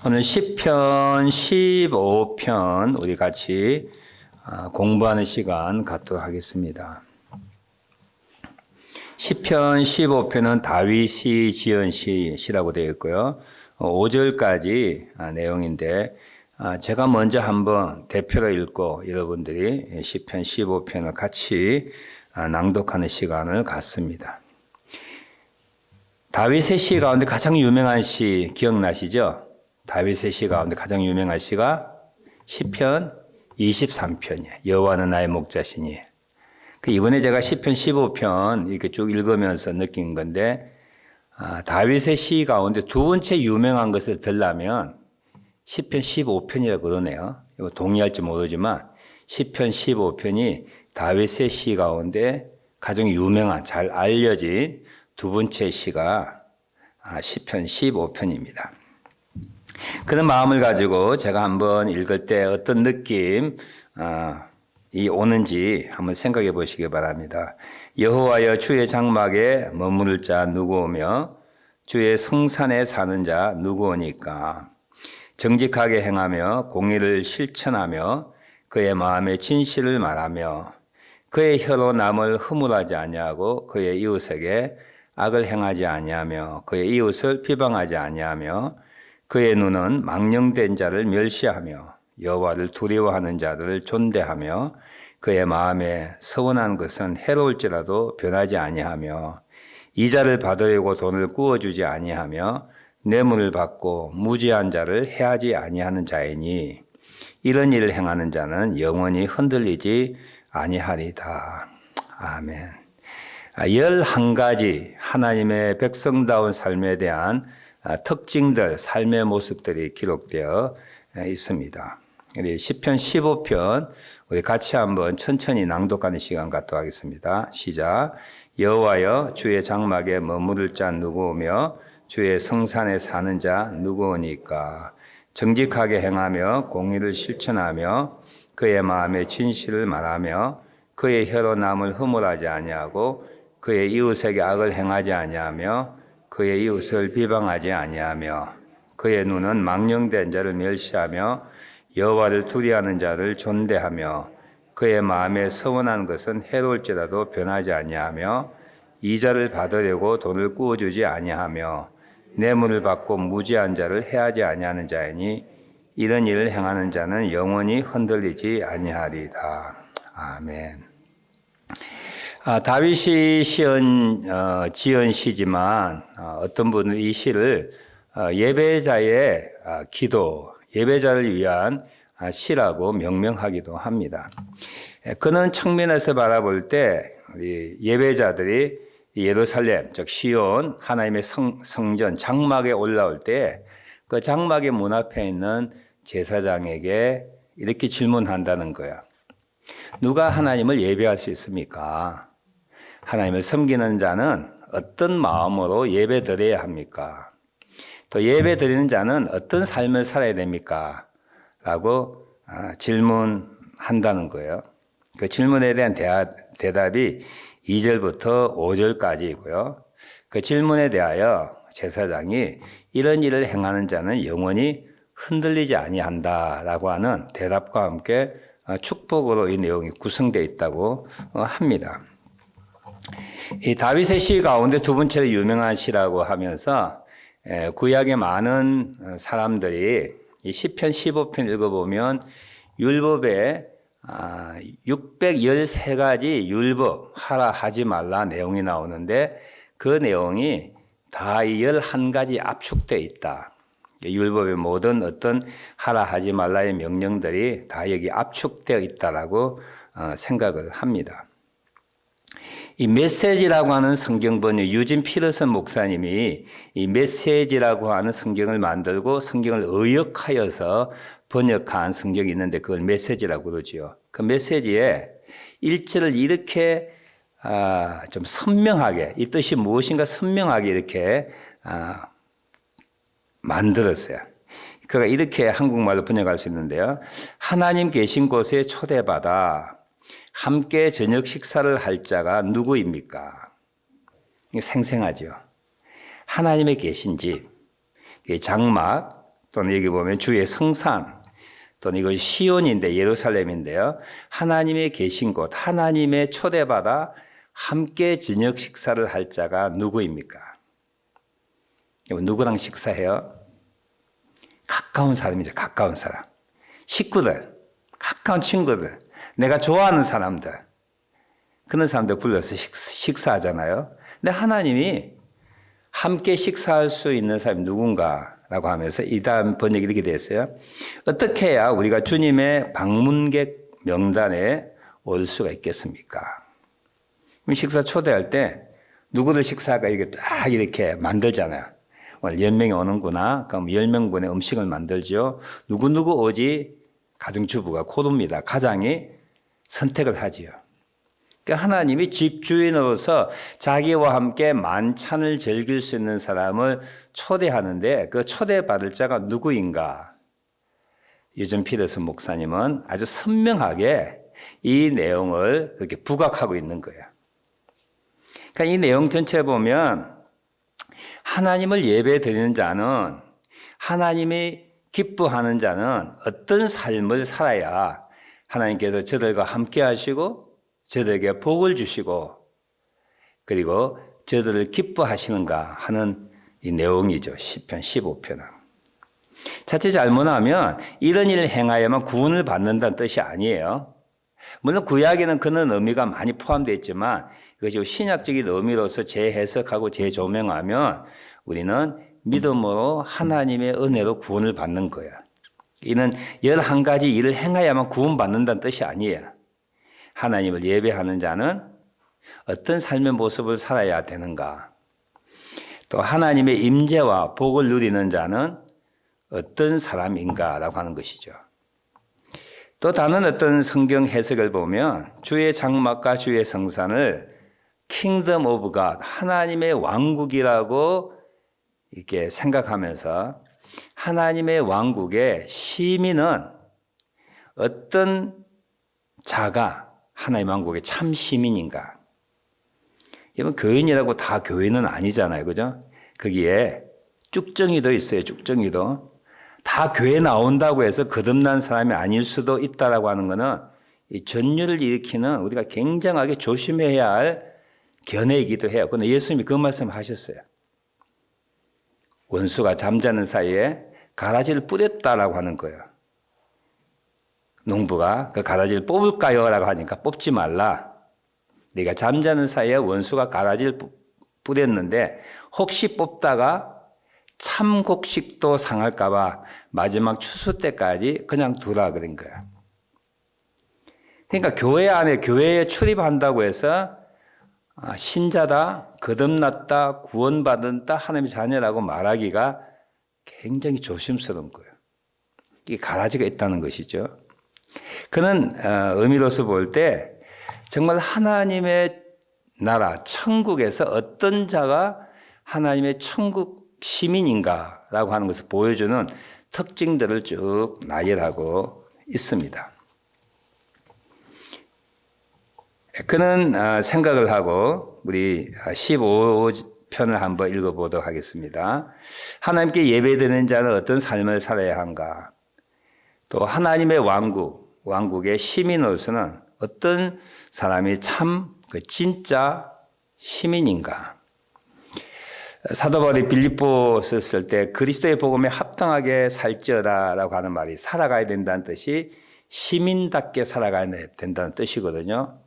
오늘 시편 15편 우리 같이 공부하는 시간 갖도록 하겠습니다. 시편 15편은 다윗이 지은 시라고 되어 있고요. 5절까지 내용인데 제가 먼저 한번 대표로 읽고 여러분들이 시편 15편을 같이 낭독하는 시간을 갖습니다. 다윗의 시 가운데 가장 유명한 시 기억나시죠? 다윗의 시 가운데 가장 유명한 시가 시편 23편이에요. 여호와는 나의 목자시니. 이번에 제가 시편 15편 이렇게 쭉 읽으면서 느낀 건데 다윗의 시 가운데 두 번째 유명한 것을 들라면 시편 15편이라고 그러네요. 이거 동의할지 모르지만 시편 15편이 다윗의 시 가운데 가장 유명한 잘 알려진 두 번째 시가 시편 15편입니다. 그런 마음을 가지고 제가 한번 읽을 때 어떤 느낌이 오는지 한번 생각해 보시기 바랍니다. 여호와여 주의 장막에 머무를 자 누구오며 주의 성산에 사는 자 누구오니까. 정직하게 행하며 공의를 실천하며 그의 마음에 진실을 말하며 그의 혀로 남을 허물하지 아니하고 그의 이웃에게 악을 행하지 아니하며 그의 이웃을 비방하지 아니하며 그의 눈은 망령된 자를 멸시하며 여호와를 두려워하는 자들을 존대하며 그의 마음에 서원한 것은 해로울지라도 변하지 아니하며 이자를 받으려고 돈을 구워주지 아니하며 뇌물을 받고 무지한 자를 해하지 아니하는 자이니 이런 일을 행하는 자는 영원히 흔들리지 아니하리다. 아멘. 11가지 하나님의 백성다운 삶에 대한 특징들, 삶의 모습들이 기록되어 있습니다. 우리 시편 15편 우리 같이 한번 천천히 낭독하는 시간 갖도록 하겠습니다. 시작. 여호와여 주의 장막에 머무를 자 누구오며 주의 성산에 사는 자 누구오니까. 정직하게 행하며 공의를 실천하며 그의 마음에 진실을 말하며 그의 혀로 남을 허물하지 아니하고 그의 이웃에게 악을 행하지 아니하며 그의 이웃을 비방하지 아니하며 그의 눈은 망령된 자를 멸시하며 여호와를 두려워하는 자를 존대하며 그의 마음에 서원한 것은 해로울지라도 변하지 아니하며 이자를 받으려고 돈을 구워주지 아니하며 뇌물을 받고 무지한 자를 해하지 아니하는 자이니 이런 일을 행하는 자는 영원히 흔들리지 아니하리다. 아멘. 다윗이 지은 시지만 어떤 분은 이 시를 예배자의 기도, 예배자를 위한 시라고 명명하기도 합니다. 그런 측면에서 바라볼 때 우리 예배자들이 예루살렘, 즉 시온 하나님의 성전 장막에 올라올 때 그 장막의 문 앞에 있는 제사장에게 이렇게 질문한다는 거야. 누가 하나님을 예배할 수 있습니까? 하나님을 섬기는 자는 어떤 마음으로 예배 드려야 합니까? 또 예배 드리는 자는 어떤 삶을 살아야 됩니까? 라고 질문한다는 거예요. 그 질문에 대한 대답이 2절부터 5절까지이고요. 그 질문에 대하여 제사장이 이런 일을 행하는 자는 영원히 흔들리지 아니한다라고 하는 대답과 함께 축복으로 이 내용이 구성되어 있다고 합니다. 이 다윗의 시 가운데 두 번째로 유명한 시라고 하면서 구약의 많은 사람들이 이 시편 15편 읽어보면 율법에 613가지 율법 하라 하지 말라 내용이 나오는데 그 내용이 다 이 11가지 압축되어 있다. 율법의 모든 어떤 하라 하지 말라의 명령들이 다 여기 압축되어 있다라고 생각을 합니다. 이 메시지라고 하는 성경 번역 유진 피터슨 목사님이 이 메시지라고 하는 성경을 만들고 성경을 의역하여서 번역한 성경이 있는데 그걸 메시지라고 그러죠. 그 메시지에 1절을 이렇게 좀 선명하게 이 뜻이 무엇인가 선명하게 이렇게 만들었어요. 그가 이렇게 한국말로 번역할 수 있는데요. 하나님 계신 곳에 초대받아 함께 저녁 식사를 할 자가 누구입니까? 생생하죠. 하나님의 계신 집, 장막, 또는 여기 보면 주의 성산, 또는 이건 시온인데 예루살렘인데요. 하나님의 계신 곳, 하나님의 초대받아 함께 저녁 식사를 할 자가 누구입니까? 누구랑 식사해요? 가까운 사람이죠. 가까운 사람. 식구들, 가까운 친구들, 내가 좋아하는 사람들, 그런 사람들 불러서 식사하잖아요. 근데 하나님이 함께 식사할 수 있는 사람이 누군가라고 하면서 이 다음 번역이 이렇게 되어 있어요. 어떻게 해야 우리가 주님의 방문객 명단에 올 수가 있겠습니까? 식사 초대할 때 누구들 식사가 이게 딱 이렇게 만들잖아요. 오늘 10명이 오는구나. 그럼 10명분의 음식을 만들죠. 누구누구 오지? 가정주부가 코드입니다. 가장이 선택을 하지요. 그러니까 하나님이 집주인으로서 자기와 함께 만찬을 즐길 수 있는 사람을 초대하는데 그 초대받을 자가 누구인가? 유전 피터슨 목사님은 아주 선명하게 이 내용을 그렇게 부각하고 있는 거예요. 그러니까 이 내용 전체를 보면 하나님을 예배 드리는 자는, 하나님이 기뻐하는 자는 어떤 삶을 살아야 하나님께서 저들과 함께 하시고 저들에게 복을 주시고 그리고 저들을 기뻐하시는가 하는 이 내용이죠. 시편 15편은. 자칫 잘못하면 이런 일을 행하야만 구원을 받는다는 뜻이 아니에요. 물론 구약에는 그런 의미가 많이 포함되어 있지만 이것이 신약적인 의미로서 재해석하고 재조명하면 우리는 믿음으로 하나님의 은혜로 구원을 받는 거야. 이는 11가지 일을 행하야만 구원받는다는 뜻이 아니에요. 하나님을 예배하는 자는 어떤 삶의 모습을 살아야 되는가? 또 하나님의 임재와 복을 누리는 자는 어떤 사람인가라고 하는 것이죠. 또 다른 어떤 성경 해석을 보면 주의 장막과 주의 성산을 Kingdom of God, 하나님의 왕국이라고 이렇게 생각하면서 하나님의 왕국의 시민은 어떤 자가 하나님의 왕국의 참 시민인가? 여러분, 교인이라고 다 교인은 아니잖아요. 그죠? 거기에 쭉정이도 있어요. 쭉정이도. 다 교회 나온다고 해서 거듭난 사람이 아닐 수도 있다라고 하는 것은 이 전율을 일으키는 우리가 굉장하게 조심해야 할 견해이기도 해요. 그런데 예수님이 그 말씀 하셨어요. 원수가 잠자는 사이에 가라지를 뿌렸다라고 하는 거예요. 농부가 그 가라지를 뽑을까요? 라고 하니까 뽑지 말라. 네가 잠자는 사이에 원수가 가라지를 뿌렸는데 혹시 뽑다가 참곡식도 상할까 봐 마지막 추수 때까지 그냥 두라 그런 거야. 그러니까 교회 안에 교회에 출입한다고 해서 신자다, 거듭났다, 구원받았다, 하나님의 자녀라고 말하기가 굉장히 조심스러운 거예요. 이게 가라지가 있다는 것이죠. 그는 의미로서 볼 때 정말 하나님의 나라, 천국에서 어떤 자가 하나님의 천국 시민인가라고 하는 것을 보여주는 특징들을 쭉 나열하고 있습니다. 그는 생각을 하고 우리 15편을 한번 읽어보도록 하겠습니다. 하나님께 예배드리는 자는 어떤 삶을 살아야 한가? 또 하나님의 왕국의 시민으로서는 어떤 사람이 참 그 진짜 시민인가? 사도 바울이 빌립보서 쓸 때 그리스도의 복음에 합당하게 살지어다라고 하는 말이 살아가야 된다는 뜻이 시민답게 살아가야 된다는 뜻이거든요.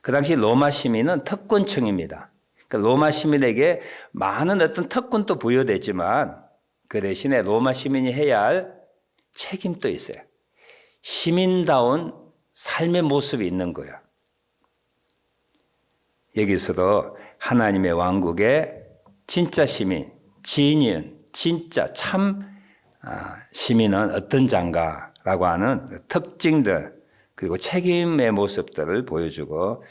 그 당시 로마 시민은 특권층입니다. 그러니까 로마 시민에게 많은 어떤 특권도 부여되지만 그 대신에 로마 시민이 해야 할 책임도 있어요. 시민다운 삶의 모습이 있는 거예요. 여기서도 하나님의 왕국의 진짜 시민, 진인, 진짜 참 시민은 어떤 자인가라고 하는 특징들 그리고 책임의 모습들을 보여주고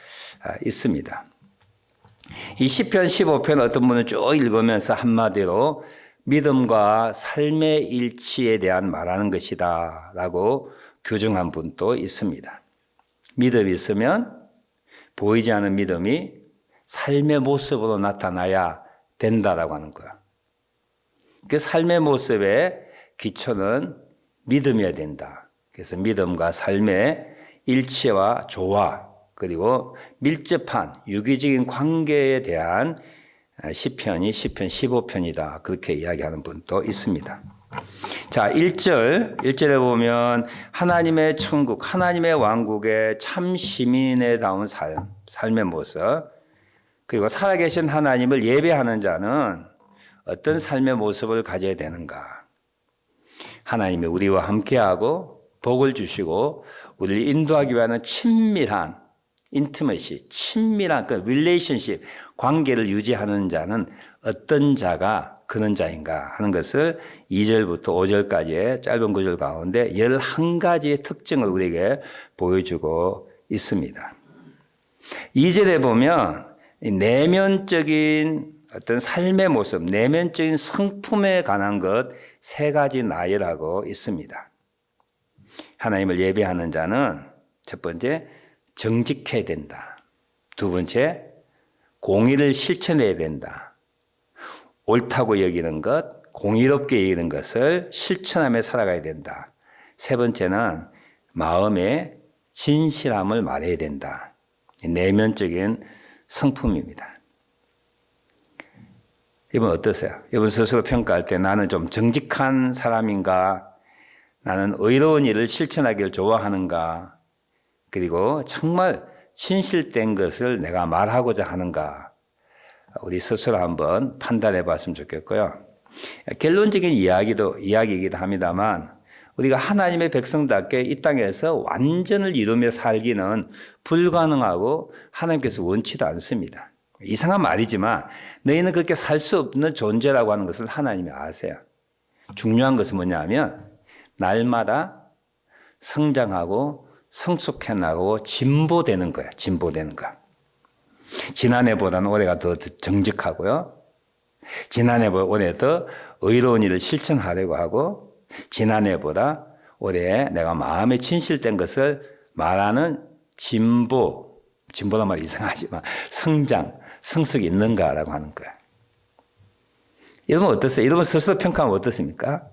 있습니다. 이 시편 15편 어떤 분은 쭉 읽으면서 한마디로 믿음과 삶의 일치에 대한 말하는 것이다 라고 규정한 분도 있습니다. 믿음이 있으면 보이지 않는 믿음이 삶의 모습으로 나타나야 된다라고 하는 거야. 그 삶의 모습에 기초는 믿음이어야 된다. 그래서 믿음과 삶의 일치와 조화, 그리고 밀접한 유기적인 관계에 대한 시편이 시편 15편이다. 그렇게 이야기하는 분도 있습니다. 자, 1절에 보면 하나님의 천국, 하나님의 왕국의 참 시민에다운 삶의 모습, 그리고 살아계신 하나님을 예배하는 자는 어떤 삶의 모습을 가져야 되는가? 하나님이 우리와 함께하고 복을 주시고 우리를 인도하기 위한 친밀한 인티머시, 친밀한 그 릴레이션십, 관계를 유지하는 자는 어떤 자가 그런 자인가 하는 것을 2절부터 5절까지의 짧은 구절 가운데 11가지의 특징을 우리에게 보여주고 있습니다. 2절에 보면 내면적인 어떤 삶의 모습, 내면적인 성품에 관한 것 3가지 나열하고 있습니다. 하나님을 예배하는 자는 첫 번째, 정직해야 된다. 두 번째, 공의를 실천해야 된다. 옳다고 여기는 것, 공의롭게 여기는 것을 실천하며 살아가야 된다. 세 번째는 마음의 진실함을 말해야 된다. 내면적인 성품입니다. 이분 어떠세요? 이분 스스로 평가할 때 나는 좀 정직한 사람인가? 나는 의로운 일을 실천하기를 좋아하는가? 그리고 정말 진실된 것을 내가 말하고자 하는가? 우리 스스로 한번 판단해 봤으면 좋겠고요. 결론적인 이야기이기도 합니다만 우리가 하나님의 백성답게 이 땅에서 완전을 이루며 살기는 불가능하고 하나님께서 원치도 않습니다. 이상한 말이지만 너희는 그렇게 살 수 없는 존재라고 하는 것을 하나님이 아세요. 중요한 것은 뭐냐면 날마다 성장하고 성숙해 나가고 진보되는 거야. 진보되는 거. 지난해보다는 올해가 더 정직하고요. 지난해보다 올해 더 의로운 일을 실천하려고 하고 지난해보다 올해 내가 마음에 진실된 것을 말하는 진보란 말이 이상하지만 성장, 성숙이 있는가라고 하는 거야. 여러분 어떠세요? 여러분 스스로 평가하면 어떻습니까?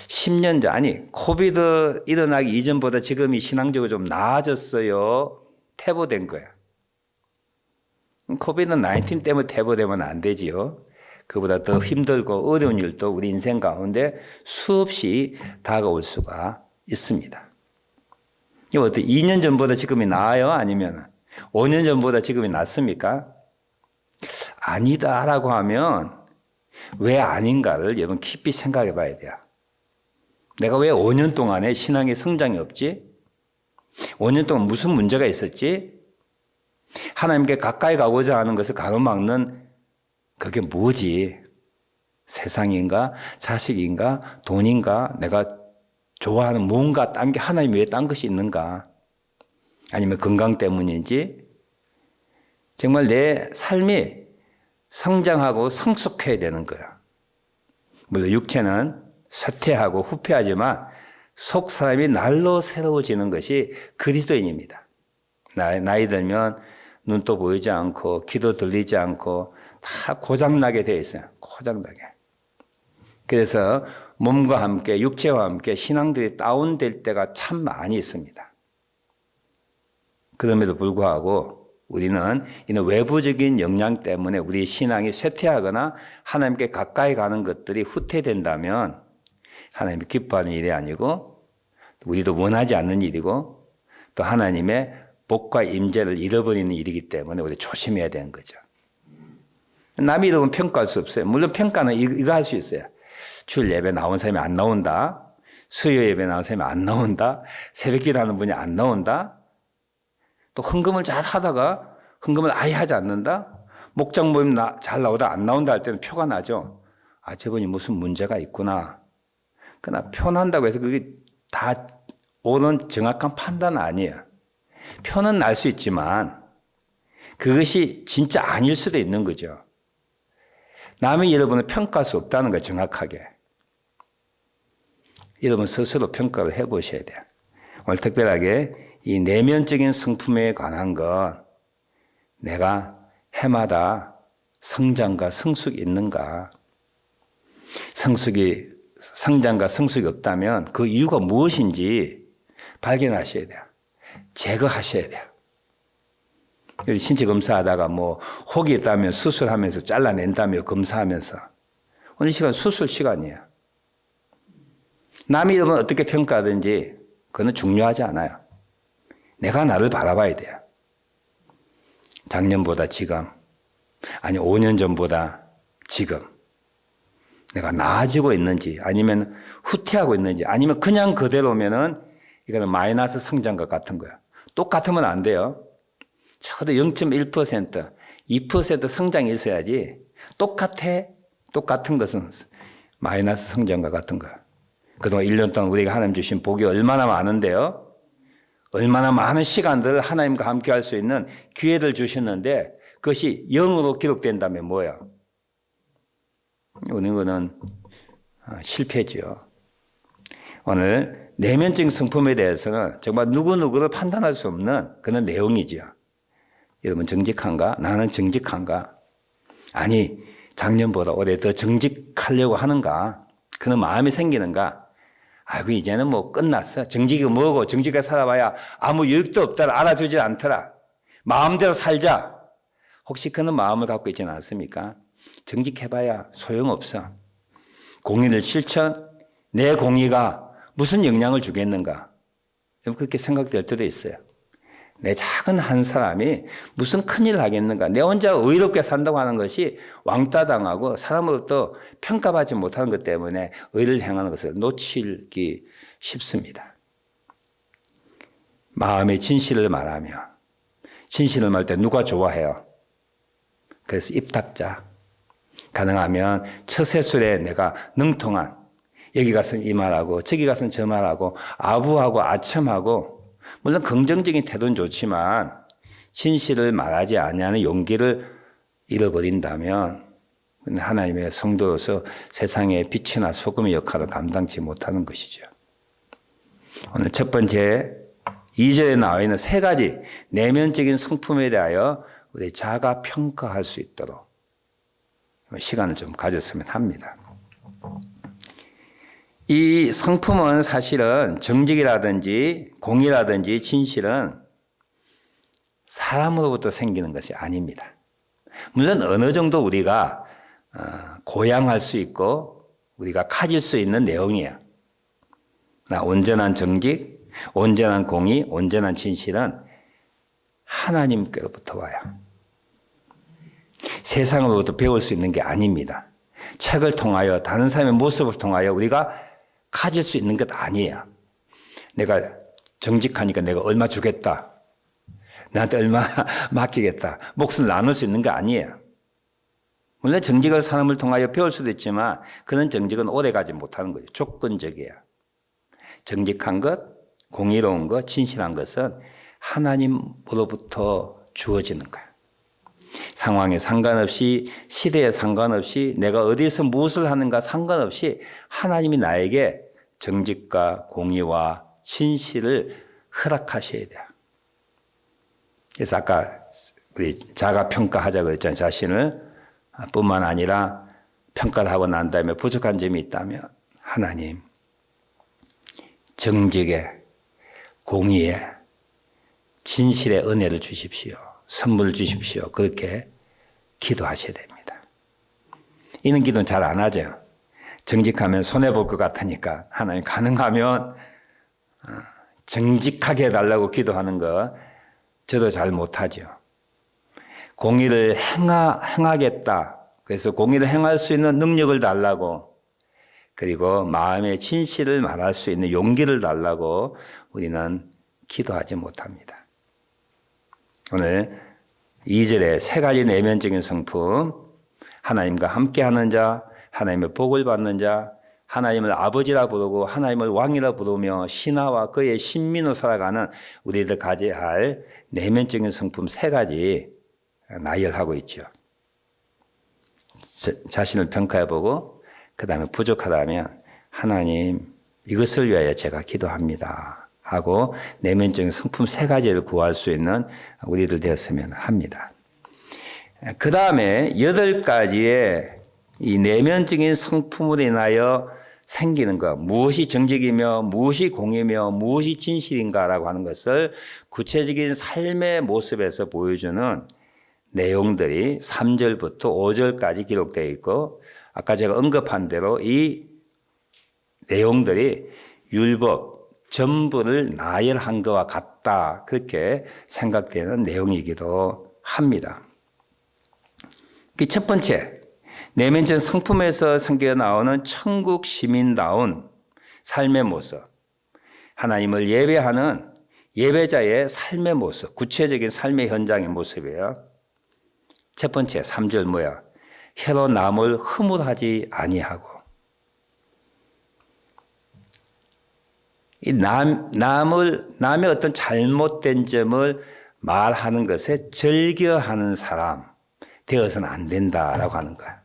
10년 전, 코비드 일어나기 이전보다 지금이 신앙적으로 좀 나아졌어요. 퇴보된 거야. 코비드 19 때문에 퇴보되면 안 되지요. 그보다 더 힘들고 어려운 일도 우리 인생 가운데 수없이 다가올 수가 있습니다. 이거 어때? 2년 전보다 지금이 나아요? 아니면 5년 전보다 지금이 낫습니까? 아니다라고 하면 왜 아닌가를 여러분 깊이 생각해 봐야 돼요. 내가 왜 5년 동안에 신앙의 성장이 없지? 5년 동안 무슨 문제가 있었지? 하나님께 가까이 가고자 하는 것을 가로막는 그게 뭐지? 세상인가? 자식인가? 돈인가? 내가 좋아하는 뭔가 딴 게 하나님 외에 딴 것이 있는가? 아니면 건강 때문인지? 정말 내 삶이 성장하고 성숙해야 되는 거야. 물론 육체는 쇠퇴하고 후퇴하지만 속 사람이 날로 새로워지는 것이 그리스도인입니다. 나이 들면 눈도 보이지 않고 귀도 들리지 않고 다 고장나게 되어 있어요. 고장나게. 그래서 몸과 함께 육체와 함께 신앙들이 다운될 때가 참 많이 있습니다. 그럼에도 불구하고 우리는 이런 외부적인 영향 때문에 우리 신앙이 쇠퇴하거나 하나님께 가까이 가는 것들이 후퇴된다면 하나님이 기뻐하는 일이 아니고 우리도 원하지 않는 일이고 또 하나님의 복과 임재를 잃어버리는 일이기 때문에 우리 조심해야 되는 거죠. 남이 이러면 평가할 수 없어요. 물론 평가는 이거 할 수 있어요. 주일 예배 나온 사람이 안 나온다. 수요 예배 나온 사람이 안 나온다. 새벽기도 하는 분이 안 나온다. 또 헌금을 잘 하다가 헌금을 아예 하지 않는다. 목장 모임 잘 나오다 안 나온다 할 때는 표가 나죠. 아, 저분이 무슨 문제가 있구나. 그러나 표난다고 해서 그게 다 옳은 정확한 판단은 아니에요. 표는 날 수 있지만 그것이 진짜 아닐 수도 있는 거죠. 남이 여러분을 평가할 수 없다는 거예요. 정확하게. 여러분 스스로 평가를 해보셔야 돼요. 오늘 특별하게 이 내면적인 성품에 관한 것 내가 해마다 성장과 성숙이 있는가. 성장과 성숙이 없다면 그 이유가 무엇인지 발견하셔야 돼요. 제거하셔야 돼요. 신체 검사하다가 뭐 혹이 있다면 수술하면서 잘라낸다며 검사하면서 오늘 시간 수술 시간이에요. 남이 이러면 어떻게 평가하든지 그건 중요하지 않아요. 내가 나를 바라봐야 돼요. 작년보다 지금, 아니 5년 전보다 지금 내가 나아지고 있는지 아니면 후퇴하고 있는지 아니면 그냥 그대로면은 이거는 마이너스 성장과 같은 거야. 똑같으면 안 돼요. 적어도 0.1%, 2% 성장이 있어야지 똑같아. 똑같은 것은 마이너스 성장과 같은 거야. 그동안 1년 동안 우리가 하나님 주신 복이 얼마나 많은데요. 얼마나 많은 시간들을 하나님과 함께 할 수 있는 기회를 주셨는데 그것이 0으로 기록된다면 뭐예요? 이거는 실패죠. 오늘 내면적인 성품에 대해서는 정말 누구누구를 판단할 수 없는 그런 내용이죠. 여러분 정직한가? 나는 정직한가? 아니 작년보다 올해 더 정직하려고 하는가? 그런 마음이 생기는가? 아이고 이제는 뭐 끝났어. 정직이 뭐고 정직하게 살아봐야 아무 유익도 없더라. 알아주지 않더라. 마음대로 살자. 혹시 그런 마음을 갖고 있지는 않습니까? 정직해봐야 소용없어. 공의를 실천, 내 공의가 무슨 영향을 주겠는가? 그렇게 생각될 때도 있어요. 내 작은 한 사람이 무슨 큰일을 하겠는가? 내 혼자 의롭게 산다고 하는 것이 왕따 당하고 사람으로부터 평가받지 못하는 것 때문에 의를 행하는 것을 놓치기 쉽습니다. 마음의 진실을 말하며 진실을 말할 때 누가 좋아해요? 그래서 입 닦자. 가능하면 처세술에 내가 능통한 여기 가서는 이 말하고 저기 가서는 저 말하고 아부하고 아첨하고 물론 긍정적인 태도는 좋지만 진실을 말하지 아니하는 용기를 잃어버린다면 하나님의 성도로서 세상의 빛이나 소금의 역할을 감당치 못하는 것이죠. 오늘 첫 번째 2절에 나와 있는 세 가지 내면적인 성품에 대하여 우리 자가 평가할 수 있도록 시간을 좀 가졌으면 합니다. 이 성품은 사실은 정직이라든지 공의라든지 진실은 사람으로부터 생기는 것이 아닙니다. 물론 어느 정도 우리가 고양할 수 있고 우리가 가질 수 있는 내용이에요. 온전한 정직, 온전한 공의, 온전한 진실은 하나님께로부터 와요. 세상으로부터 배울 수 있는 게 아닙니다. 책을 통하여 다른 사람의 모습을 통하여 우리가 가질 수 있는 것 아니에요. 내가 정직하니까 내가 얼마 주겠다. 나한테 얼마 맡기겠다. 몫을 나눌 수 있는 거 아니에요. 물론 정직한 사람을 통하여 배울 수도 있지만 그런 정직은 오래가지 못하는 거예요. 조건적이에요. 정직한 것, 공의로운 것, 진실한 것은 하나님으로부터 주어지는 거예요. 상황에 상관없이 시대에 상관없이 내가 어디서 무엇을 하는가 상관없이 하나님이 나에게 정직과 공의와 진실을 허락하셔야 돼요. 그래서 아까 우리 자가 평가하자고 했잖아요. 자신을 뿐만 아니라 평가를 하고 난 다음에 부족한 점이 있다면 하나님 정직에 공의에 진실의 은혜를 주십시오. 선물을 주십시오. 그렇게 기도하셔야 됩니다. 이런 기도는 잘 안 하죠. 정직하면 손해볼 것 같으니까 하나님 가능하면 정직하게 해달라고 기도하는 거 저도 잘 못하죠. 공의를 행하겠다. 그래서 공의를 행할 수 있는 능력을 달라고 그리고 마음의 진실을 말할 수 있는 용기를 달라고 우리는 기도하지 못합니다. 오늘 2절에 세 가지 내면적인 성품, 하나님과 함께하는 자, 하나님의 복을 받는 자, 하나님을 아버지라 부르고 하나님을 왕이라 부르며 신하와 그의 신민으로 살아가는 우리들 가져야 할 내면적인 성품 세 가지 나열하고 있죠. 자신을 평가해보고 그 다음에 부족하다면 하나님 이것을 위하여 제가 기도합니다. 하고 내면적인 성품 세 가지를 구할 수 있는 우리들 되었으면 합니다. 그 다음에 8가지의 이 내면적인 성품으로 인하여 생기는 것, 무엇이 정직이며 무엇이 공이며 무엇이 진실인가라고 하는 것을 구체적인 삶의 모습에서 보여주는 내용들이 3절부터 5절까지 기록되어 있고, 아까 제가 언급한 대로 이 내용들이 율법 전부를 나열한 것과 같다, 그렇게 생각되는 내용이기도 합니다. 첫 번째, 내면적 성품에서 생겨 나오는 천국 시민다운 삶의 모습, 하나님을 예배하는 예배자의 삶의 모습, 구체적인 삶의 현장의 모습이에요. 첫 번째 3절 뭐야? 혀로 남을 허물하지 아니하고, 이 남의 어떤 잘못된 점을 말하는 것에 절겨하는 사람 되어서는 안 된다라고 하는 거야.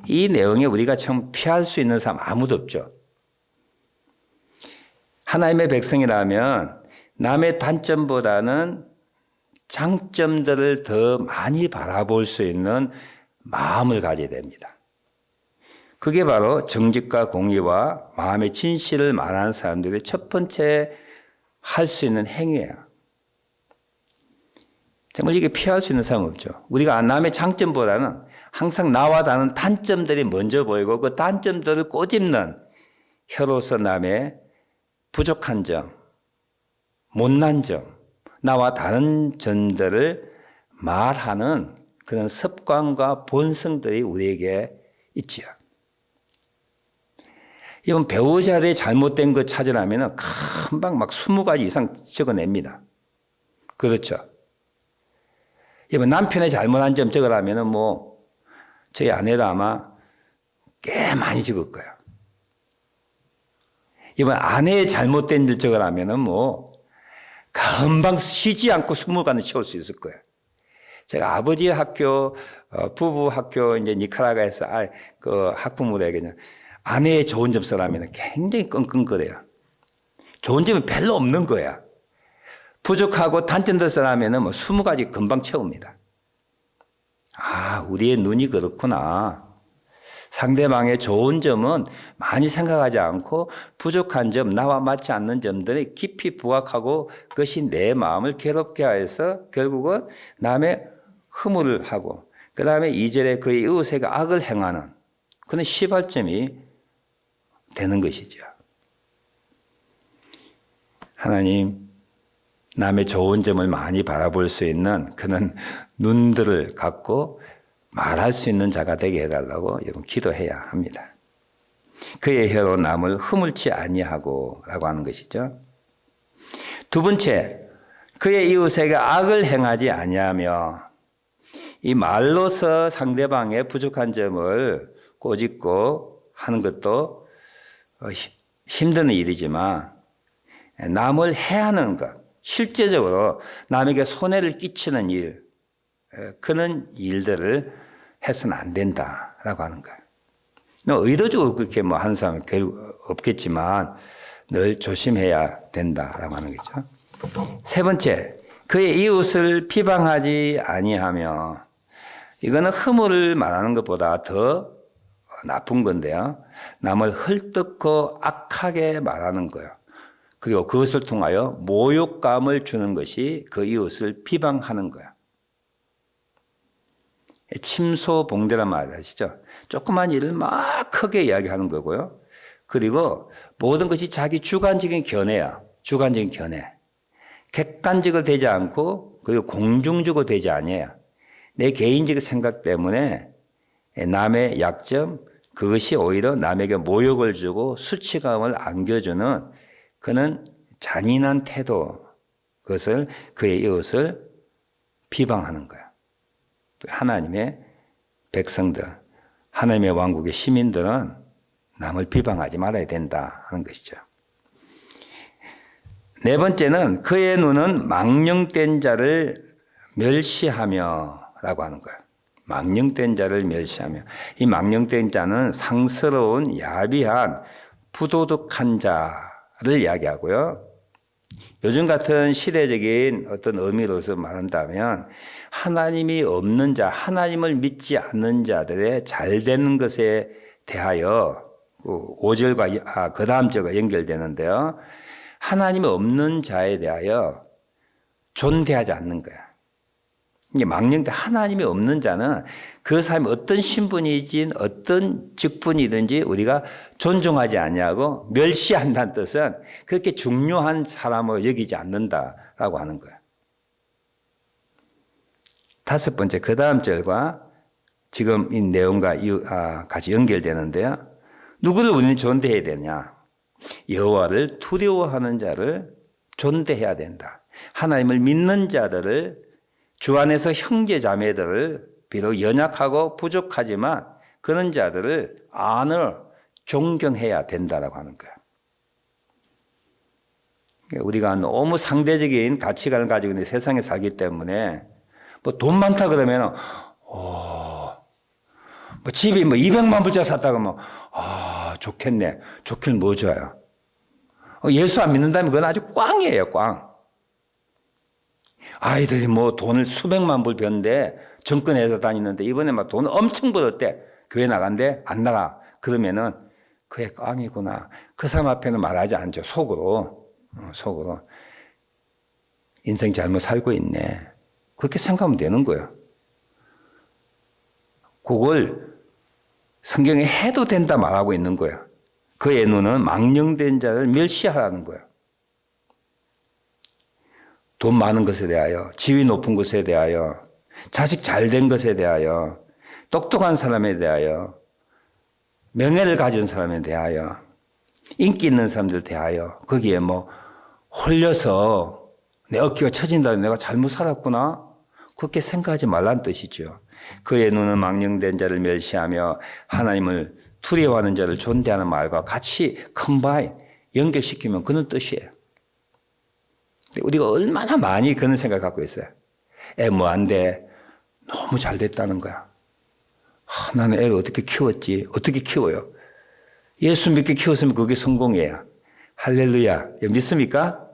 이 내용에 우리가 참 피할 수 있는 사람 아무도 없죠. 하나님의 백성이라면 남의 단점보다는 장점들을 더 많이 바라볼 수 있는 마음을 가져야 됩니다. 그게 바로 정직과 공의와 마음의 진실을 말하는 사람들의 첫 번째 할 수 있는 행위예요. 정말 이게 피할 수 있는 사람은 없죠. 우리가 남의 장점보다는 항상 나와 다른 단점들이 먼저 보이고 그 단점들을 꼬집는 혀로서 남의 부족한 점, 못난 점, 나와 다른 점들을 말하는 그런 습관과 본성들이 우리에게 있지요. 이번 배우자들이 잘못된 거 찾으려면 금방 막 20가지 이상 적어냅니다. 그렇죠. 이번 남편의 잘못한 점 적으려면 저희 아내도 아마 꽤 많이 적을 거예요. 이번 아내의 잘못된 일 적으려면 금방 쉬지 않고 20권을 채울 수 있을 거예요. 제가 아버지의 학교, 부부 학교, 이제 니카라과에서 그 학부모들에게 아내의 좋은 점 쓰라면 굉장히 끙끙거려요. 좋은 점이 별로 없는 거야. 부족하고 단점들 쓰라면 20가지 금방 채웁니다. 우리의 눈이 그렇구나. 상대방의 좋은 점은 많이 생각하지 않고 부족한 점, 나와 맞지 않는 점들이 깊이 부각하고 그것이 내 마음을 괴롭게 하여서 결국은 남의 허물을 하고, 그 다음에 2절에 그의 이웃에게 악을 행하는 그런 시발점이 되는 것이죠. 하나님, 남의 좋은 점을 많이 바라볼 수 있는 그런 눈들을 갖고 말할 수 있는 자가 되게 해달라고 여러분 기도해야 합니다. 그의 혀로 남을 허물지 아니하고 라고 하는 것이죠. 두 번째, 그의 이웃에게 악을 행하지 아니하며, 이 말로서 상대방의 부족한 점을 꼬집고 하는 것도 힘든 일이지만 남을 해하는 것, 실제적으로 남에게 손해를 끼치는 일, 그런 일들을 해서는 안 된다라고 하는 거예요. 의도적으로 그렇게 하는 사람은 없겠지만 늘 조심해야 된다라고 하는 거죠. 세 번째, 그의 이웃을 비방하지 아니하며, 이거는 허물을 말하는 것보다 더 나쁜 건데요. 남을 헐뜯고 악하게 말하는 거예요. 그리고 그것을 통하여 모욕감을 주는 것이 그 이웃을 비방하는 거예요. 침소봉대란 말 아시죠? 조그만 일을 막 크게 이야기하는 거고요. 그리고 모든 것이 자기 주관적인 견해야. 주관적인 견해. 객관적으로 되지 않고 그리고 공중적으로 되지 아니에요. 내 개인적 생각 때문에 남의 약점, 그것이 오히려 남에게 모욕을 주고 수치감을 안겨주는 그는 잔인한 태도, 그것을 그의 이웃을 비방하는 거야. 하나님의 백성들, 하나님의 왕국의 시민들은 남을 비방하지 말아야 된다 하는 것이죠. 네 번째는 그의 눈은 망령된 자를 멸시하며 라고 하는 거예요. 망령된 자를 멸시하며, 이 망령된 자는 상스러운 야비한 부도덕한 자를 이야기하고요. 요즘 같은 시대적인 어떤 의미로서 말한다면 하나님이 없는 자, 하나님을 믿지 않는 자들의 잘 되는 것에 대하여 5절과 그 다음 절과 연결되는데요. 하나님이 없는 자에 대하여 존대하지 않는 거야. 이게 망령되 하나님이 없는 자는 그 사람이 어떤 신분이든 어떤 직분이든지 우리가 존중하지 아니하고 멸시한다는 뜻은 그렇게 중요한 사람으로 여기지 않는다라고 하는 거야. 다섯 번째 그 다음 절과 지금 이 내용과 같이 연결되는데요. 누구를 우리는 존대해야 되냐? 여호와를 두려워하는 자를 존대해야 된다. 하나님을 믿는 자들을 주 안에서 형제 자매들을 비록 연약하고 부족하지만 그런 자들을 존경해야 된다라고 하는 거야. 우리가 너무 상대적인 가치관을 가지고 있는 세상에 살기 때문에 뭐 돈 많다 그러면 뭐 집이 200만 불짜리 샀다 그러면 좋겠네. 좋긴 뭐 좋아요. 예수 안 믿는다면 그건 아주 꽝이에요, 꽝. 아이들이 뭐 돈을 수백만 불 번데 정권에서 다니는데 이번에 막 돈 엄청 벌었대. 교회 나간대? 안 나가. 그러면은 그게 꽝이구나. 그 사람 앞에는 말하지 않죠. 속으로. 인생 잘못 살고 있네. 그렇게 생각하면 되는 거예요. 그걸 성경에 해도 된다 말하고 있는 거예요. 그의 눈은 망령된 자를 멸시하라는 거예요. 돈 많은 것에 대하여, 지위 높은 것에 대하여, 자식 잘된 것에 대하여, 똑똑한 사람에 대하여, 명예를 가진 사람에 대하여, 인기 있는 사람들 대하여 거기에 홀려서 내 어깨가 처진다, 내가 잘못 살았구나, 그렇게 생각하지 말라는 뜻이죠. 그의 눈은 망령된 자를 멸시하며 하나님을 두려워하는 자를 존대하는 말과 같이 컴바인, 연결시키면 그런 뜻이에요. 우리가 얼마나 많이 그런 생각을 갖고 있어요. 애 뭐 안 돼. 너무 잘 됐다는 거야. 나는 애를 어떻게 키웠지? 어떻게 키워요? 예수 믿게 키웠으면 그게 성공이에요. 할렐루야. 믿습니까?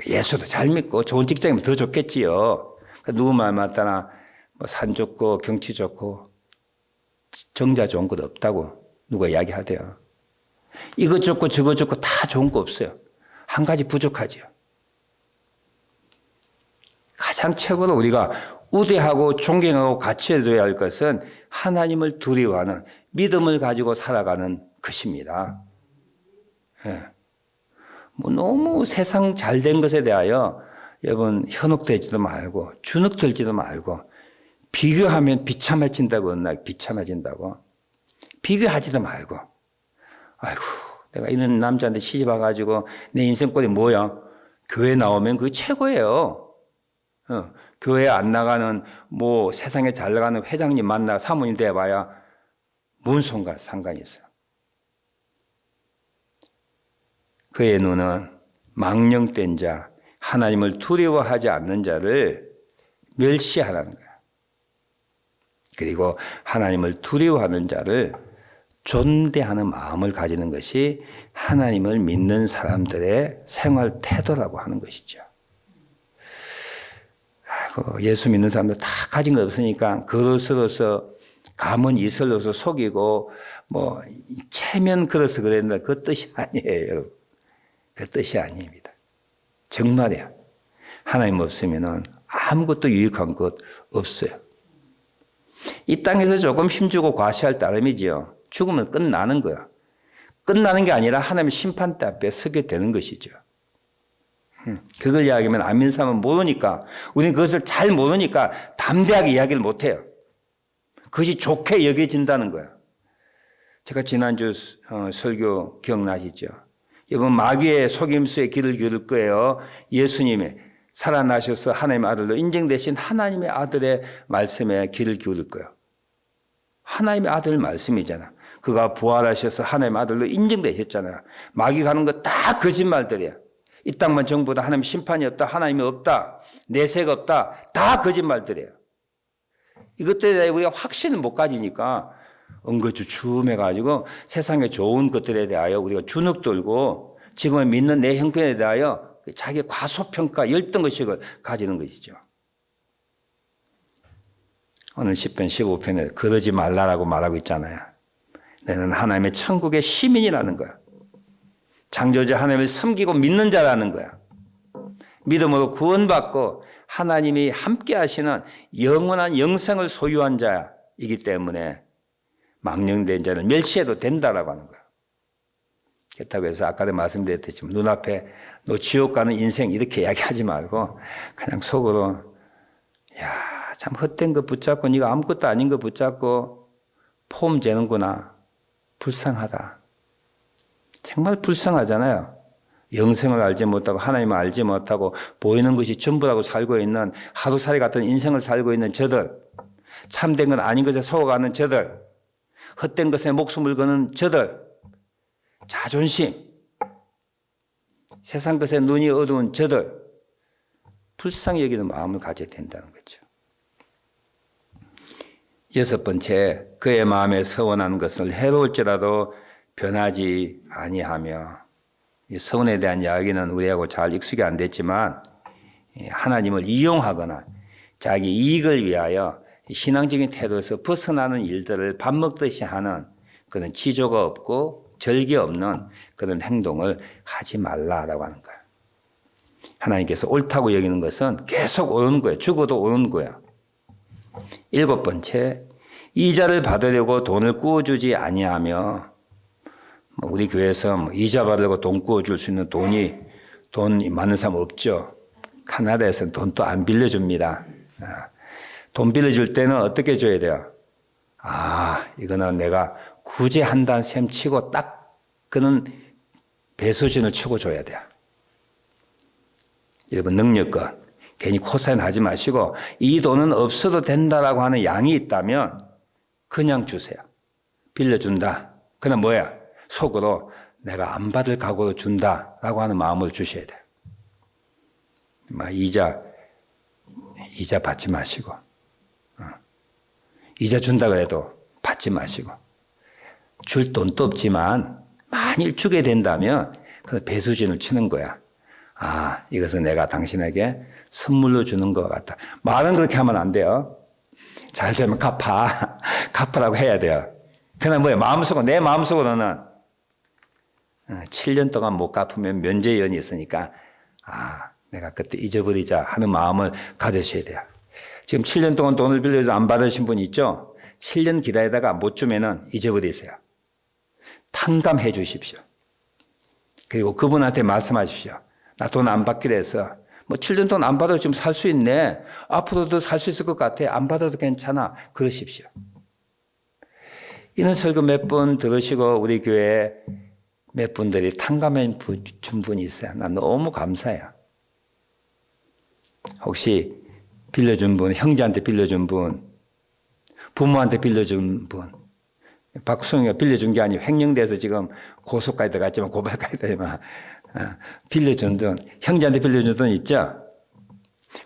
예수도 잘 믿고 좋은 직장이면 더 좋겠지요. 누구 말 맞다나 산 좋고 경치 좋고 정자 좋은 것 없다고 누가 이야기하대요. 이것 좋고 저것 좋고 다 좋은 거 없어요. 한 가지 부족하지요. 가장 최고로 우리가 우대하고 존경하고 가치해둬야 할 것은 하나님을 두려워하는 믿음을 가지고 살아가는 것입니다. 너무 세상 잘된 것에 대하여 여러분 현혹되지도 말고 주눅들지도 말고 비교하면 비참해진다고 비참해진다고 비교하지도 말고 아이고 내가 이런 남자한테 시집 와가지고 내 인생꼴이 뭐야? 교회 나오면 그게 최고예요. 교회 안 나가는 세상에 잘 나가는 회장님 만나 사모님 돼봐야 뭔 상관이 있어요. 그의 눈은 망령된 자, 하나님을 두려워하지 않는 자를 멸시하라는 거야. 그리고 하나님을 두려워하는 자를 존대하는 마음을 가지는 것이 하나님을 믿는 사람들의 생활 태도라고 하는 것이죠. 예수 믿는 사람들 다 가진 거 없으니까 그릇으로서 감은 이슬로서 속이고 체면 그래서 그랬는데 그 뜻이 아니에요. 그 뜻이 아닙니다. 정말이야. 하나님 없으면은 아무것도 유익한 것 없어요. 이 땅에서 조금 힘주고 과시할 따름이지요. 죽으면 끝나는 거야. 끝나는 게 아니라 하나님의 심판대 앞에 서게 되는 것이죠. 그걸 이야기하면 안 믿는 사람은 모르니까 우리는 그것을 잘 모르니까 담대하게 이야기를 못해요. 그것이 좋게 여겨진다는 거예요. 제가 지난주 설교 기억나시죠? 이번 마귀의 속임수에 귀를 기울일 거예요. 예수님이 살아나셔서 하나님의 아들로 인정되신 하나님의 아들의 말씀에 귀를 기울일 거예요. 하나님의 아들 말씀이잖아. 그가 부활하셔서 하나님의 아들로 인정되셨잖아요. 마귀가 하는 거 다 거짓말들이야. 이 땅만 정부다. 하나님 심판이 없다. 하나님이 없다. 내세가 없다. 다 거짓말들이에요. 이것들에 대해 우리가 확신을 못 가지니까 엉거주춤해가지고 세상에 좋은 것들에 대하여 우리가 주눅 들고 지금은 믿는 내 형편에 대하여 자기의 과소평가, 열등의식을 가지는 것이죠. 오늘 10편 15편에 그러지 말라라고 말하고 있잖아요. 너는 하나님의 천국의 시민이라는 거야. 창조주 하나님을 섬기고 믿는 자라는 거야. 믿음으로 구원받고 하나님이 함께 하시는 영원한 영생을 소유한 자이기 때문에 망령된 자는 멸시해도 된다라고 하는 거야. 그렇다고 해서 아까도 말씀드렸지만 눈앞에 너 지옥 가는 인생 이렇게 이야기하지 말고 그냥 속으로 야, 참 헛된 거 붙잡고 네가 아무것도 아닌 거 붙잡고 폼 재는구나. 불쌍하다. 정말 불쌍하잖아요. 영생을 알지 못하고 하나님을 알지 못하고 보이는 것이 전부라고 살고 있는 하루살이 같은 인생을 살고 있는 저들, 참된 건 아닌 것에 속아가는 저들, 헛된 것에 목숨을 거는 저들, 자존심, 세상 것에 눈이 어두운 저들, 불쌍히 여기는 마음을 가져야 된다는 거죠. 여섯 번째, 그의 마음에 서원한 것을 해로울지라도 변하지 아니하며, 이 서원에 대한 이야기는 우리하고 잘 익숙이 안 됐지만 하나님을 이용하거나 자기 이익을 위하여 신앙적인 태도에서 벗어나는 일들을 밥 먹듯이 하는 그런 지조가 없고 절개 없는 그런 행동을 하지 말라라고 하는 거야. 하나님께서 옳다고 여기는 것은 계속 옳은 거예요. 죽어도 옳은 거야. 일곱 번째, 이자를 받으려고 돈을 구워주지 아니하며, 우리 교회에서 이자 받으려고 돈 구워줄 수 있는 돈이 많은 사람 없죠. 카나다에서는 돈 또 안 빌려줍니다. 돈 빌려줄 때는 어떻게 줘야 돼요? 이거는 내가 구제한다는 셈 치고 딱 그는 배수진을 치고 줘야 돼요. 여러분 능력껏 괜히 코사인 하지 마시고 이 돈은 없어도 된다라고 하는 양이 있다면 그냥 주세요. 빌려준다. 그냥 뭐야? 속으로 내가 안 받을 각오로 준다라고 하는 마음을 주셔야 돼요. 이자 받지 마시고 이자 준다 그래도 받지 마시고 줄 돈도 없지만 만일 주게 된다면 그 배수진을 치는 거야. 이것은 내가 당신에게 선물로 주는 것 같다. 말은 그렇게 하면 안 돼요. 잘 되면 갚아라고 해야 돼요. 그냥 뭐야? 내 마음속으로는 7년 동안 못 갚으면 면죄연이 있으니까 내가 그때 잊어버리자 하는 마음을 가지셔야 돼요. 지금 7년 동안 돈을 빌려서 안 받으신 분 있죠? 7년 기다리다가 못 주면은 잊어버리세요. 탕감해 주십시오. 그리고 그분한테 말씀하십시오. 나 돈 안 받기로 해서 7년 동안 안 받아도 지금 살 수 있네. 앞으로도 살 수 있을 것 같아. 안 받아도 괜찮아. 그러십시오. 이런 설교 몇 번 들으시고 우리 교회에 몇 분들이 탕감해 준 분이 있어요. 나 너무 감사해요. 혹시 빌려준 분, 형제한테 빌려준 분, 부모한테 빌려준 분, 박수영이가 빌려준 게 아니고 횡령돼서 지금 고소까지 들어갔지만 고발까지 들어갔지만 빌려준 돈, 형제한테 빌려준 돈 있죠?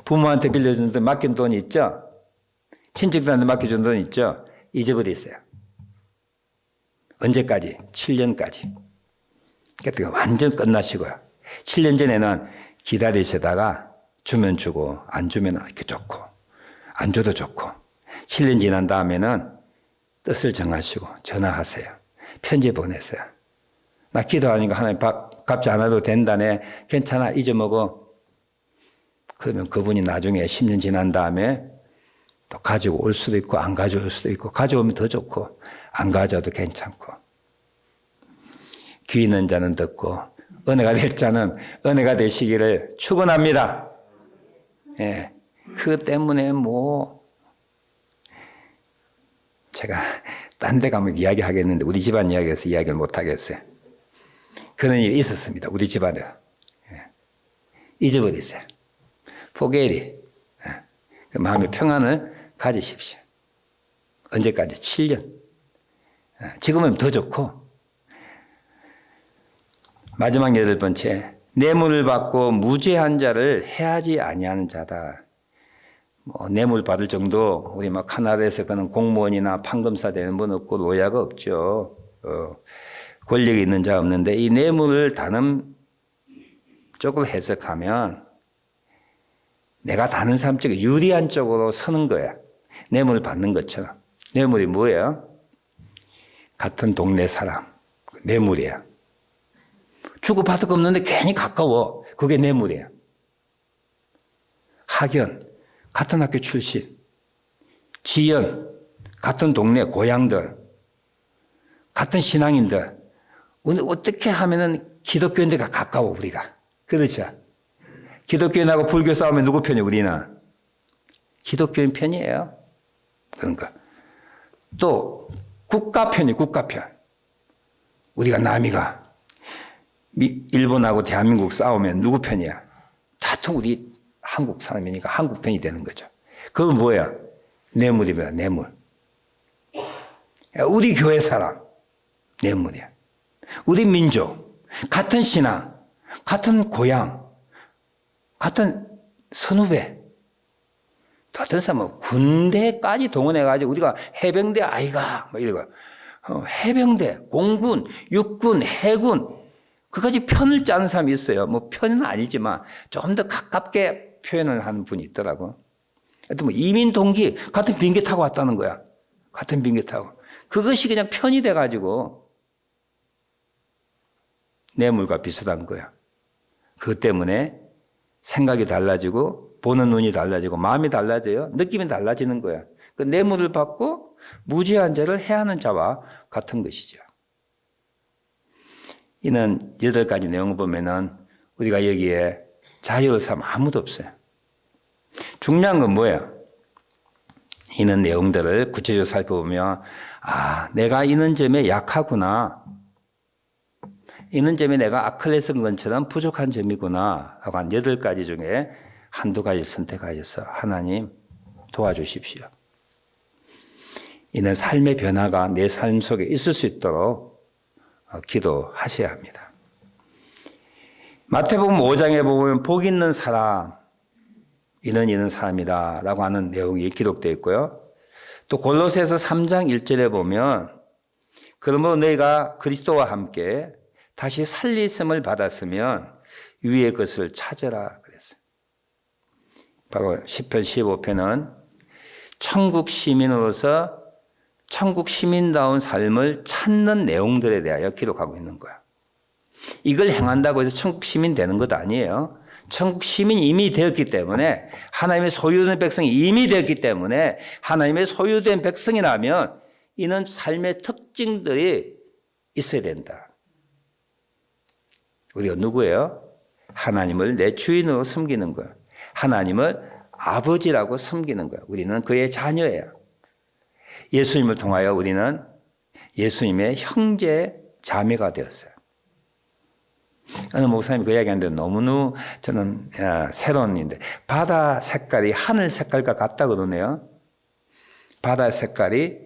부모한테 빌려준 돈, 맡긴 돈 있죠? 친척들한테 맡겨준 돈 있죠? 잊어버리세요. 언제까지? 7년까지. 그러니까 완전 끝나시고요. 7년 전에는 기다리시다가 주면 주고 안 주면 이렇게 좋고 안 줘도 좋고 7년 지난 다음에는 뜻을 정하시고 전화하세요. 편지 보내세요. 나 기도하니까 하나님 갚지 않아도 된다네. 괜찮아 잊어먹어. 그러면 그분이 나중에 10년 지난 다음에 또 가지고 올 수도 있고 안 가져올 수도 있고 가져오면 더 좋고 안 가져도 괜찮고 귀 있는 자는 듣고 은혜가 될 자는 은혜가 되시기를 축원합니다. 예, 그 때문에 제가 딴 데 가면 이야기하겠는데 우리 집안 이야기해서 이야기를 못하겠어요. 그런 일이 있었습니다. 우리 집안에. 잊어버리세요. 포기해리. 그 마음의 평안을 가지십시오. 언제까지? 7년. 지금은 더 좋고. 마지막 8번째. 뇌물을 받고 무죄한 자를 해하지 아니하는 자다. 뇌물 받을 정도 우리 카나다에서 그는 공무원이나 판검사 되는 분 없고 노예가 없죠. 권력이 있는 자 없는데 이 뇌물을 다른 쪽으로 해석하면 내가 다른 사람 쪽에 유리한 쪽으로 서는 거야. 뇌물을 받는 것처럼. 뇌물이 뭐예요? 같은 동네 사람, 뇌물이야. 주고받을 거 없는데 괜히 가까워. 그게 뇌물이야. 학연, 같은 학교 출신. 지연, 같은 동네 고향들. 같은 신앙인들. 오늘 어떻게 하면은 기독교인들과 가까워, 우리가. 그렇죠? 기독교인하고 불교 싸우면 누구 편이에요, 우리는? 기독교인 편이에요. 그러니까. 또, 국가 편이에요, 국가 편. 우리가 남이가 일본하고 대한민국 싸우면 누구 편이야? 다통 우리 한국 사람이니까 한국 편이 되는 거죠. 그건 뭐야? 뇌물입니다, 뇌물. 우리 교회 사람, 뇌물이야. 우리 민족, 같은 신앙, 같은 고향, 같은 선후배. 어떤 사람은 군대까지 동원해가지고 우리가 해병대 아이가, 뭐 이러고, 해병대, 공군, 육군, 해군, 그까지 편을 짜는 사람이 있어요. 뭐 편은 아니지만 좀 더 가깝게 표현을 하는 분이 있더라고. 하여튼 뭐 이민 동기, 같은 비행기 타고 왔다는 거야. 같은 비행기 타고. 그것이 그냥 편이 돼가지고 뇌물과 비슷한 거야. 그것 때문에 생각이 달라지고 보는 눈이 달라지고 마음이 달라져요. 느낌이 달라지는 거야. 그 뇌물을 받고 무죄한 죄를 해하는 자와 같은 것이죠. 이는 8가지 내용을 보면은 우리가 여기에 자유를 삼 아무도 없어요. 중요한 건 뭐예요? 이는 내용들을 구체적으로 살펴보면 내가 이런 점에 약하구나. 이런 점에 내가 아킬레스건 것처럼 부족한 점이구나 하고 한 8가지 중에 한두 가지 선택하셔서 하나님 도와주십시오. 이는 삶의 변화가 내 삶 속에 있을 수 있도록 기도하셔야 합니다. 마태복음 5장에 보면 복 있는 사람, 이는 사람이다 라고 하는 내용이 기록되어 있고요. 또 골로새서 3장 1절에 보면 그러므로 너희가 그리스도와 함께 다시 살리심을 받았으면 위의 것을 찾으라 그랬어요. 바로 시편 15편은 천국 시민으로서 천국 시민다운 삶을 찾는 내용들에 대하여 기록하고 있는 거야. 이걸 행한다고 해서 천국 시민 되는 것 아니에요. 천국 시민이 이미 되었기 때문에 하나님의 소유된 백성이 이미 되었기 때문에 하나님의 소유된 백성이라면 이는 삶의 특징들이 있어야 된다. 우리가 누구예요? 하나님을 내 주인으로 섬기는 거예요. 하나님을 아버지라고 섬기는 거예요. 우리는 그의 자녀예요. 예수님을 통하여 우리는 예수님의 형제 자매가 되었어요. 어느 목사님이 그 이야기하는데 너무너무 저는 새로운 일인데 바다 색깔이 하늘 색깔과 같다 그러네요. 바다 색깔이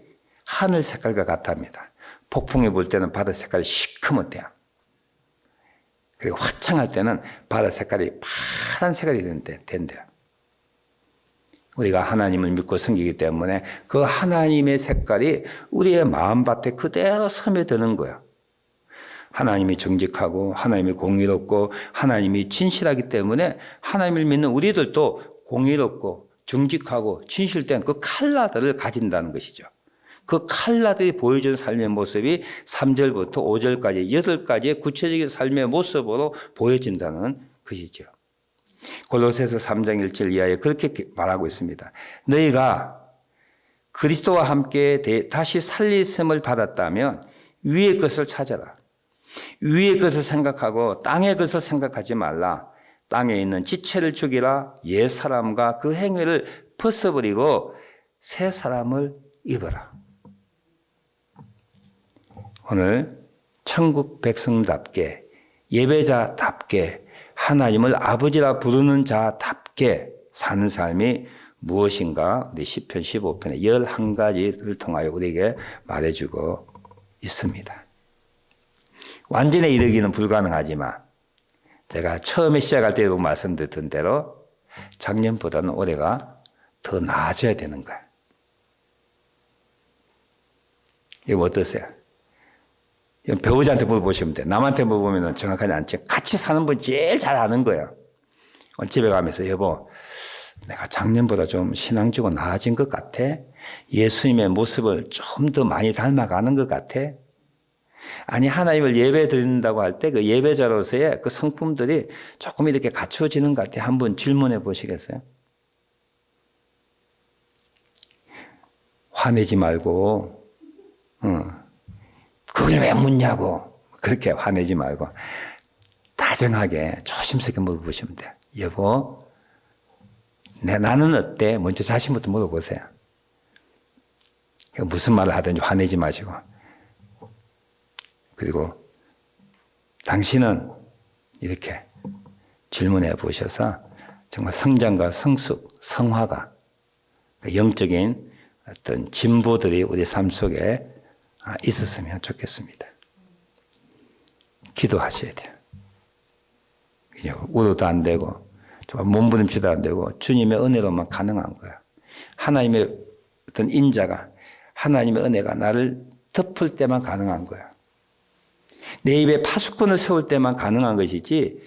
하늘 색깔과 같답니다. 폭풍이 불 때는 바다 색깔이 시커멓대요. 그리고 화창할 때는 바다 색깔이 파란 색깔이 된대요. 우리가 하나님을 믿고 섬기기 때문에 그 하나님의 색깔이 우리의 마음밭에 그대로 스며드는 거예요. 하나님이 정직하고 하나님이 공의롭고 하나님이 진실하기 때문에 하나님을 믿는 우리들도 공의롭고 정직하고 진실된 그 컬러들을 가진다는 것이죠. 그 컬러들이 보여준 삶의 모습이 3절부터 5절까지 8가지의 구체적인 삶의 모습으로 보여진다는 것이죠. 골로새서 3장 1절 이하에 그렇게 말하고 있습니다. 너희가 그리스도와 함께 다시 살리심을 받았다면 위의 것을 찾아라. 위의 것을 생각하고 땅의 것을 생각하지 말라. 땅에 있는 지체를 죽이라. 옛 사람과 그 행위를 벗어버리고 새 사람을 입어라. 오늘 천국 백성답게 예배자답게 하나님을 아버지라 부르는 자답게 사는 삶이 무엇인가 우리 시편 15편의 11가지를 통하여 우리에게 말해주고 있습니다. 완전에 이르기는 불가능하지만 제가 처음에 시작할 때도 말씀드렸던 대로 작년보다는 올해가 더 나아져야 되는 거예요. 이거 어떠세요? 배우자한테 물어보시면 돼요. 남한테 물어보면 정확하지 않지. 같이 사는 분 제일 잘 아는 거예요. 집에 가면서 여보, 내가 작년보다 좀 신앙적으로 나아진 것 같아? 예수님의 모습을 좀 더 많이 닮아가는 것 같아? 아니, 하나님을 예배 드린다고 할 때 그 예배자로서의 그 성품들이 조금 이렇게 갖추어지는 것 같아요. 한번 질문해 보시겠어요? 화내지 말고, 그걸 왜 묻냐고. 그렇게 화내지 말고, 다정하게 조심스럽게 물어보시면 돼요. 여보, 나는 어때? 먼저 자신부터 물어보세요. 무슨 말을 하든지 화내지 마시고. 그리고 당신은 이렇게 질문해 보셔서 정말 성장과 성숙, 성화가 영적인 어떤 진보들이 우리 삶 속에 있었으면 좋겠습니다. 기도하셔야 돼요. 울어도 안 되고 몸부림치도 안 되고 주님의 은혜로만 가능한 거예요. 하나님의 어떤 인자가 하나님의 은혜가 나를 덮을 때만 가능한 거예요. 내 입에 파수꾼을 세울 때만 가능한 것이지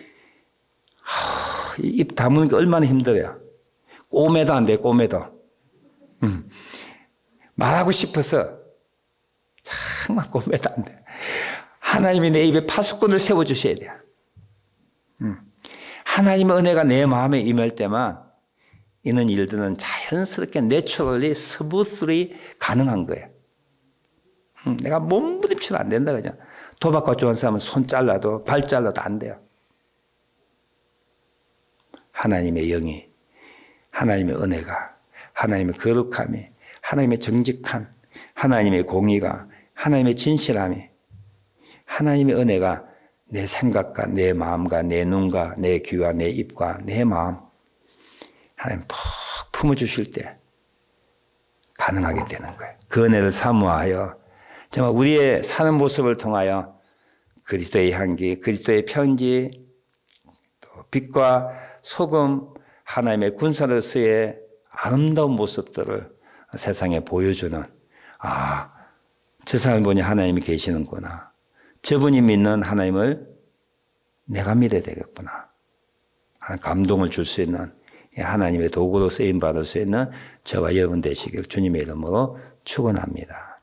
입 다무는 게 얼마나 힘들어요. 꼬매도 안 돼요. 꼬매도. 말하고 싶어서 정말 꼬매도 안 돼요. 하나님이 내 입에 파수꾼을 세워주셔야 돼요. 하나님의 은혜가 내 마음에 임할 때만 이런 일들은 자연스럽게 내추럴리 스무스리 가능한 거예요. 내가 몸부림치도 안 된다 그냥. 도박과 좋아하는 사람은 손 잘라도 발 잘라도 안 돼요. 하나님의 영이, 하나님의 은혜가, 하나님의 거룩함이, 하나님의 정직함, 하나님의 공의가, 하나님의 진실함이, 하나님의 은혜가 내 생각과 내 마음과 내 눈과 내 귀와 내 입과 내 마음 하나님 푹 품어주실 때 가능하게 되는 거예요. 그 은혜를 사모하여 정말 우리의 사는 모습을 통하여 그리스도의 향기, 그리스도의 편지, 또 빛과 소금, 하나님의 군사로서의 아름다운 모습들을 세상에 보여주는 저 사람을 보니 하나님이 계시는구나. 저분이 믿는 하나님을 내가 믿어야 되겠구나. 감동을 줄 수 있는 하나님의 도구로 쓰임받을 수 있는 저와 여러분 되시길 주님의 이름으로 축원합니다.